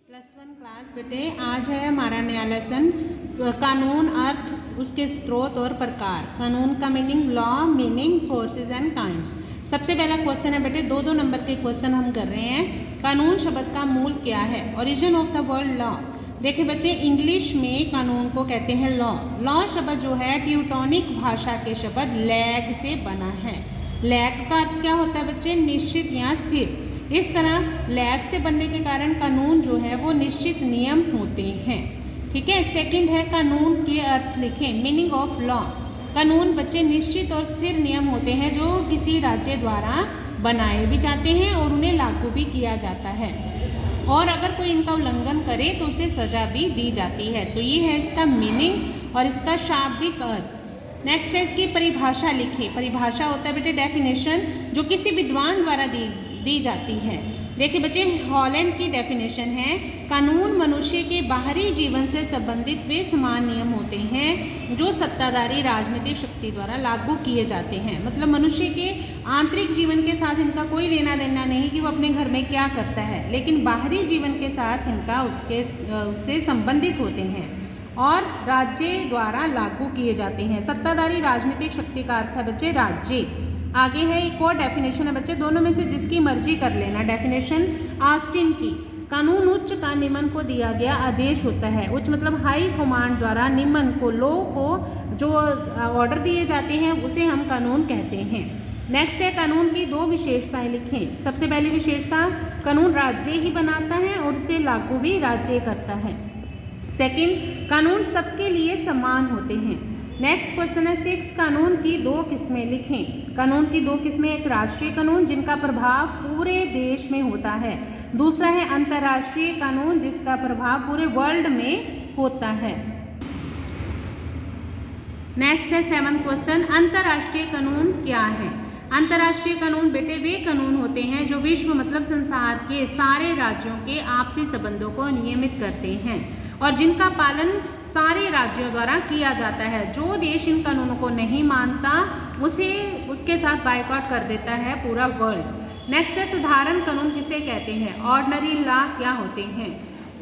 +1 class बेटे, आज है हमारा नया लेसन कानून, अर्थ, उसके स्रोत और प्रकार। कानून का meaning law, meaning, sources and kinds. सबसे पहला क्वेश्चन है बेटे, दो नंबर के क्वेश्चन हम कर रहे हैं। कानून शब्द का मूल क्या है? Origin of the word law. देखिए बच्चे, इंग्लिश में कानून को कहते हैं लॉ। लॉ शब्द जो है ट्यूटोनिक भाषा के शब्द लैग से बना है। लैग का अर्थ क्या होता है बच्चे? निश्चित या स्थिर। इस तरह लैग से बनने के कारण कानून जो है वो निश्चित नियम होते हैं। ठीक है। सेकंड है कानून के अर्थ लिखें। Meaning of law. कानून बच्चे निश्चित और स्थिर नियम होते हैं जो किसी राज्य द्वारा बनाए भी जाते हैं और उन्हें लागू भी किया जाता है, और अगर कोई इनका उल्लंघन करे तो उसे सजा भी दी जाती है। तो ये है इसका मीनिंग और इसका शाब्दिक अर्थ। नेक्स्ट है इसकी परिभाषा लिखें। परिभाषा होता है बेटे डेफिनेशन, जो किसी विद्वान द्वारा दी जाती है। देखिए बच्चे, हॉलैंड की डेफिनेशन है, कानून मनुष्य के बाहरी जीवन से संबंधित वे समान नियम होते हैं जो सत्ताधारी राजनीतिक शक्ति द्वारा लागू किए जाते हैं। मतलब मनुष्य के आंतरिक जीवन के साथ इनका कोई लेना देना नहीं कि वो अपने घर में क्या करता है, लेकिन बाहरी जीवन के साथ इनका उससे संबंधित होते हैं और राज्य द्वारा लागू किए जाते हैं। सत्ताधारी राजनीतिक शक्ति का अर्थ है बच्चे राज्य। आगे है एक और डेफिनेशन है बच्चे, दोनों में से जिसकी मर्जी कर लेना। डेफिनेशन ऑस्टिन की, कानून उच्च का निम्न को दिया गया आदेश होता है। उच्च मतलब हाई कमांड द्वारा निम्न को, लो को जो ऑर्डर दिए जाते हैं उसे हम कानून कहते हैं। नेक्स्ट है कानून की दो विशेषताएं लिखें। सबसे पहली विशेषता, कानून राज्य ही बनाता है और उसे लागू भी राज्य करता है। सेकंड, कानून सबके लिए समान होते हैं। नेक्स्ट क्वेश्चन है 6, कानून की दो किस्में लिखें। कानून की दो किस्में, एक राष्ट्रीय कानून जिनका प्रभाव पूरे देश में होता है, दूसरा है अंतर्राष्ट्रीय कानून जिसका प्रभाव पूरे वर्ल्ड में होता है। नेक्स्ट है 7th क्वेश्चन, अंतर्राष्ट्रीय कानून क्या है? अंतर्राष्ट्रीय कानून बेटे वे कानून होते हैं जो विश्व मतलब संसार के सारे राज्यों के आपसी संबंधों को नियमित करते हैं और जिनका पालन सारे राज्यों द्वारा किया जाता है। जो देश इन कानूनों को नहीं मानता उसे उसके साथ बायकॉट कर देता है पूरा वर्ल्ड। नेक्स्ट है साधारण कानून किसे कहते हैं? ऑर्डिनरी लॉ क्या होते हैं?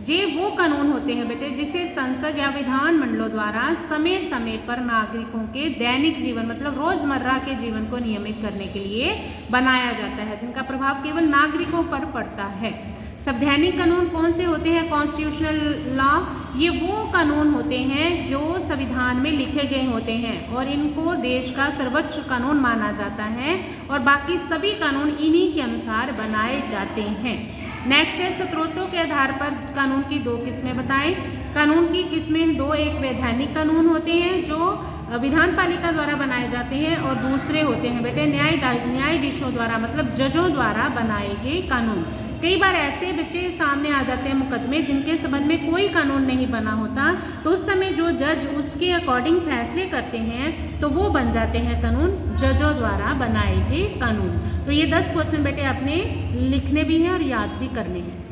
ये वो कानून होते हैं बेटे जिसे संसद या विधान मंडलों द्वारा समय समय पर नागरिकों के दैनिक जीवन मतलब रोजमर्रा के जीवन को नियमित करने के लिए बनाया जाता है, जिनका प्रभाव केवल नागरिकों पर पड़ता है। संवैधानिक कानून कौन से होते हैं? कॉन्स्टिट्यूशनल लॉ, ये वो कानून होते हैं जो संविधान में लिखे गए होते हैं और इनको देश का सर्वोच्च कानून माना जाता है और बाकी सभी कानून इन्हीं के अनुसार बनाए जाते हैं। नेक्स्ट है स्रोतों के आधार पर कानून की दो किस्में बताएं। कानून की किस्में दो, एक वैधानिक कानून होते हैं जो विधान पालिका द्वारा बनाए जाते हैं और दूसरे होते हैं बेटे न्यायाधीशों द्वारा मतलब जजों द्वारा बनाए गए कानून। कई बार ऐसे बच्चे सामने आ जाते हैं मुकदमे जिनके संबंध में कोई कानून नहीं बना होता, तो उस समय जो जज उसके अकॉर्डिंग फैसले करते हैं तो वो बन जाते हैं कानून जजों द्वारा बनाए गए कानून। तो ये 10 क्वेश्चन बेटे आपने लिखने भी हैं और याद भी करने हैं।